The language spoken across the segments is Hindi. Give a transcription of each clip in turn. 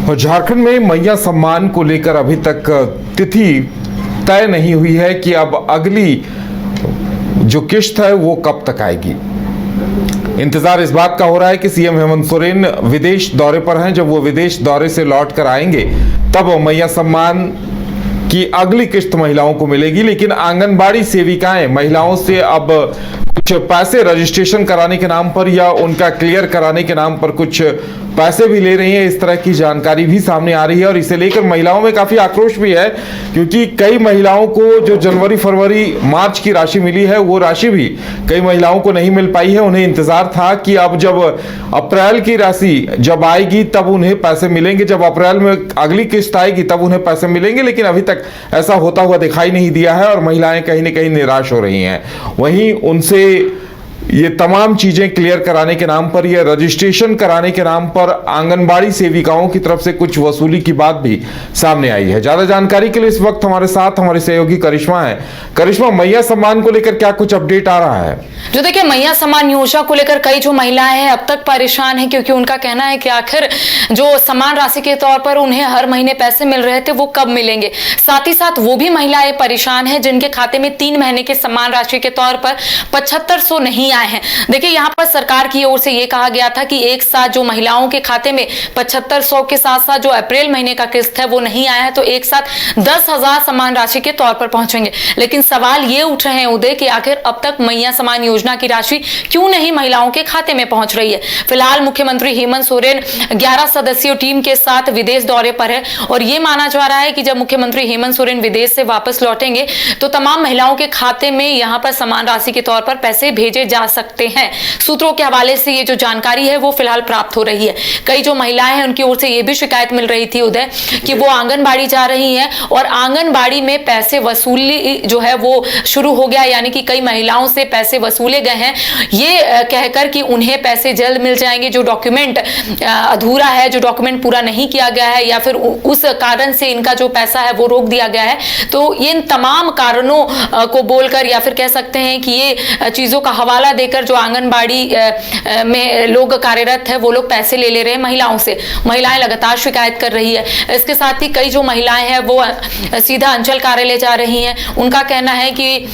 और झारखंड में मैया सम्मान को लेकर अभी तक तिथि तय नहीं हुई है कि अब अगली जो किश्त है वो कब तक आएगी। इंतजार इस बात का हो रहा है कि सीएम हेमंत सोरेन विदेश दौरे पर हैं। जब वो विदेश दौरे से लौट कर आएंगे तब मैया सम्मान की अगली किश्त महिलाओं को मिलेगी। लेकिन आंगनबाड़ी सेविकाएं महिलाओं से अब कुछ पैसे रजिस्ट्रेशन कराने के नाम पर या उनका क्लियर कराने के नाम पर कुछ पैसे भी ले रही हैं, इस तरह की जानकारी भी सामने आ रही है। और इसे लेकर महिलाओं में काफी आक्रोश भी है, क्योंकि कई महिलाओं को जो जनवरी फरवरी मार्च की राशि मिली है वो राशि भी कई महिलाओं को नहीं मिल पाई है। उन्हें इंतजार था कि अब जब अप्रैल की राशि जब आएगी तब उन्हें पैसे मिलेंगे, जब अप्रैल में अगली किस्त आएगी तब उन्हें पैसे मिलेंगे, लेकिन अभी तक ऐसा होता हुआ दिखाई नहीं दिया है और महिलाएं कहीं न कहीं निराश हो रही हैं। वहीं उनसे ये तमाम चीजें क्लियर कराने के नाम पर या रजिस्ट्रेशन कराने के नाम पर आंगनबाड़ी सेविकाओं की तरफ से कुछ वसूली की बात भी सामने आई है। ज्यादा जानकारी के लिए इस वक्त हमारे साथ हमारी सहयोगी करिश्मा है। करिश्मा, मैया सम्मान को लेकर क्या कुछ अपडेट आ रहा है? जो देखिए, मैया सम्मान योजना को लेकर कई जो महिलाएं हैं अब तक परेशान हैं, क्योंकि उनका कहना है कि आखिर जो सम्मान राशि के तौर पर उन्हें हर महीने पैसे मिल रहे थे वो कब मिलेंगे। साथ ही साथ वो भी महिलाएं परेशान हैं जिनके खाते में 3 महीने के सम्मान राशि के तौर पर 7500 नहीं आए हैं। देखिए, यहाँ पर सरकार की ओर से ये कहा गया था कि एक साथ जो महिलाओं के खाते में 7500 के साथ साथ जो अप्रैल महीने का किस्त है वो नहीं आया है, तो एक साथ 10,000 सम्मान राशि के तौर पर पहुंचेंगे। लेकिन सवाल ये उठ रहे हैं उदय कि आखिर अब तक मैया सम्मान योजना की राशि क्यों नहीं महिलाओं के खाते में पहुंच रही है। फिलहाल मुख्यमंत्री हेमंत सोरेन 11 सदस्यीय टीम के साथ विदेश दौरे पर है और यह माना जा रहा है कि जब मुख्यमंत्री हेमंत सोरेन विदेश से वापस लौटेंगे तो तमाम महिलाओं के खाते में यहां पर सम्मान राशि के तौर पर पैसे भेजे जा सकते हैं। सूत्रों के हवाले से ये जो जानकारी है वो फिलहाल प्राप्त हो रही है। कई जो महिलाएं हैं उनकी ओर से ये भी शिकायत मिल रही थी उदय कि वो आंगनबाड़ी जा रही हैं और आंगनबाड़ी में पैसे वसूली जो है वो शुरू हो गया, यानी कि कई महिलाओं से पैसे वसूले गए हैं ये कहकर कि उन्हें पैसे जल्द मिल जाएंगे। जो डॉक्यूमेंट अधूरा है, जो डॉक्यूमेंट पूरा नहीं किया गया है या फिर उस कारण से इनका जो पैसा है वो रोक दिया गया है, तो इन तमाम कारणों को बोलकर या फिर कह सकते हैं कि ये चीजों का हवाला देकर जो आंगनबाड़ी में लोग कार्यरत है वो लोग पैसे ले रहे हैं महिलाओं से। महिलाएं लगातार शिकायत कर रही है। इसके साथ ही कई जो महिलाएं हैं वो सीधा अंचल कार्यालय जा रही हैं। उनका कहना है कि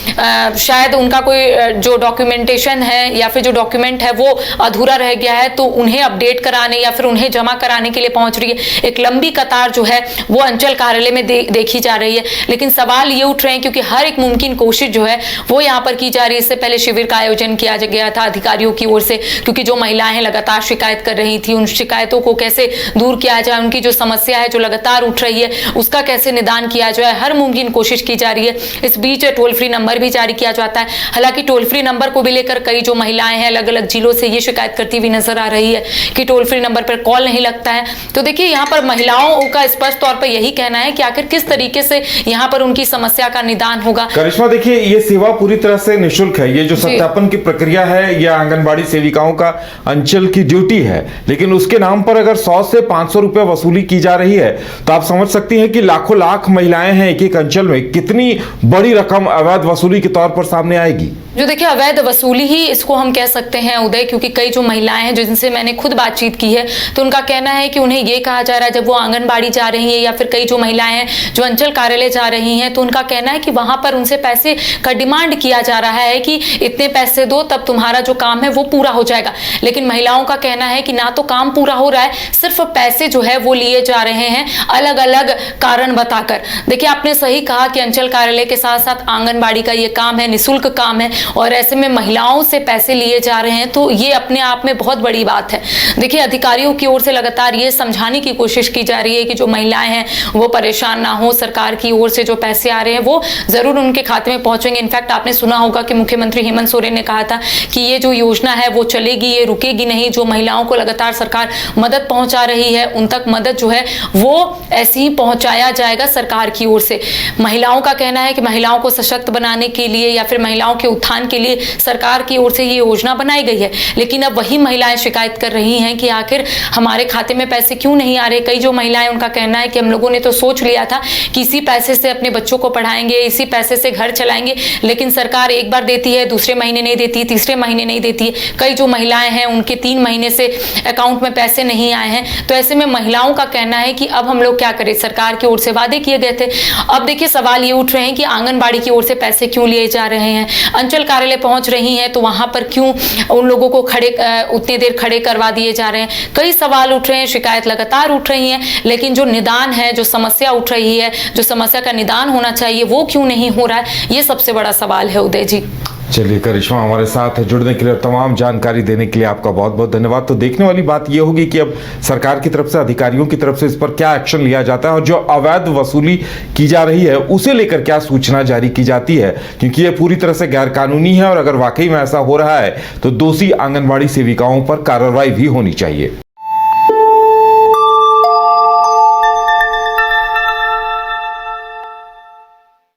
शायद उनका कोई जो डॉक्यूमेंटेशन है या फिर जो डॉक्यूमेंट है वो अधूरा रह गया है, तो उन्हें अपडेट कराने या फिर उन्हें जमा कराने के लिए पहुंच रही है। एक लंबी कतार जो है वो अंचल कार्यालय में देखी जा रही है। लेकिन सवाल ये उठ रहे हैं क्योंकि हर एक मुमकिन कोशिश जो है वो यहाँ पर की जा रही है। इससे पहले शिविर का आयोजन किया गया था अधिकारियों की ओर से, क्योंकि जो महिलाएं लगातार शिकायत कर रही थी उन शिकायतों को कैसे दूर किया जाए, उनकी जो समस्या है जो लगातार उठ रही है उसका कैसे निदान किया जाए, हर मुमकिन कोशिश की जा रही है। इस बीच टोल फ्री नंबर भी जारी किया जाता है। हालांकि टोल फ्री नंबर को भी लेकर कई जो महिलाएं हैं अलग अलग जिलों से ये शिकायत करती हुई नजर आ रही है कि टोल फ्री नंबर पर कॉल नहीं लगता है। तो देखिए, यहाँ पर महिलाओं का स्पष्ट तौर पर यही कहना है कि आखिर किस तरीके से यहाँ पर उनकी समस्या का निदान होगा। करिश्मा, देखिए ये सेवा पूरी तरह से निःशुल्क है। ये जो सत्यापन की प्रक्रिया है यह आंगनबाड़ी सेविकाओं का अंचल की ड्यूटी है, लेकिन उसके नाम पर अगर 100 से 500 रुपए वसूली की जा रही है तो आप समझ सकती हैं कि लाखों लाख महिलाएं हैं एक एक अंचल में, कितनी बड़ी रकम अवैध वसूली के तौर पर सामने आएगी। जो देखिए, अवैध वसूली ही इसको हम कह सकते हैं उदय, क्योंकि कई जो महिलाएं हैं जिनसे मैंने खुद बातचीत की है तो उनका कहना है कि उन्हें ये कहा जा रहा है जब वो आंगनबाड़ी जा रही है या फिर कई जो महिलाएं हैं जो अंचल कार्यालय जा रही हैं तो उनका कहना है कि वहां पर उनसे पैसे का डिमांड किया जा रहा है कि इतने पैसे दो तब तुम्हारा जो काम है वो पूरा हो जाएगा। लेकिन महिलाओं का कहना है कि ना तो काम पूरा हो रहा है, सिर्फ पैसे जो है वो लिए जा रहे हैं अलग अलग कारण बताकर। देखिए, आपने सही कहा कि अंचल कार्यालय के साथ साथ आंगनबाड़ी का ये काम है, निःशुल्क काम है और ऐसे में महिलाओं से पैसे लिए जा रहे हैं तो ये अपने आप में बहुत बड़ी बात है। देखिए, अधिकारियों की ओर से लगातार ये समझाने की कोशिश की जा रही है कि जो महिलाएं हैं वो परेशान ना हो, सरकार की ओर से जो पैसे आ रहे हैं वो जरूर उनके खाते में पहुंचेंगे। इनफैक्ट आपने सुना होगा कि मुख्यमंत्री हेमंत सोरेन ने कहा था कि ये जो योजना है वो चलेगी, ये रुकेगी नहीं। जो महिलाओं को लगातार सरकार मदद पहुंचा रही है उन तक मदद जो है वो ऐसे ही पहुंचाया जाएगा सरकार की ओर से। महिलाओं का कहना है कि महिलाओं को सशक्त बनाने के लिए या फिर महिलाओं के उत्थान उत्थान के लिए सरकार की ओर से ये योजना बनाई गई है, लेकिन अब वही महिलाएं शिकायत कर रही हैं कि आखिर हमारे खाते में पैसे क्यों नहीं आ रहे। कई जो महिलाएं, उनका कहना है कि हम लोगों ने तो सोच लिया था कि इसी पैसे से अपने बच्चों को पढ़ाएंगे, इसी पैसे से घर चलाएंगे, लेकिन सरकार एक बार देती है, दूसरे महीने नहीं देती, तीसरे महीने नहीं देती है। कई जो महिलाएं हैं उनके 3 महीने से अकाउंट में पैसे नहीं आए हैं। तो ऐसे में महिलाओं का कहना है कि अब हम लोग क्या करें, सरकार की ओर से वादे किए गए थे। अब देखिए सवाल ये उठ रहे हैं कि आंगनबाड़ी की ओर से पैसे क्यों लिए जा रहे हैं, अंचल कार्यालय पहुंच रही हैं तो वहां पर क्यों उन लोगों को उतनी देर खड़े करवा दिए जा रहे हैं। कई सवाल उठ रहे हैं, शिकायत लगातार उठ रही है, लेकिन जो निदान है, जो समस्या उठ रही है, जो समस्या का निदान होना चाहिए, वो क्यों नहीं हो रहा है, ये सबसे बड़ा सवाल है उदय जी। चलिए करिश्मा, हमारे साथ जुड़ने के लिए और तमाम जानकारी देने के लिए आपका बहुत बहुत धन्यवाद। तो देखने वाली बात यह होगी कि अब सरकार की तरफ से, अधिकारियों की तरफ से इस पर क्या एक्शन लिया जाता है और जो अवैध वसूली की जा रही है उसे लेकर क्या सूचना जारी की जाती है, क्योंकि यह पूरी तरह से गैरकानूनी है और अगर वाकई में ऐसा हो रहा है तो दोषी आंगनबाड़ी सेविकाओं पर कार्रवाई भी होनी चाहिए।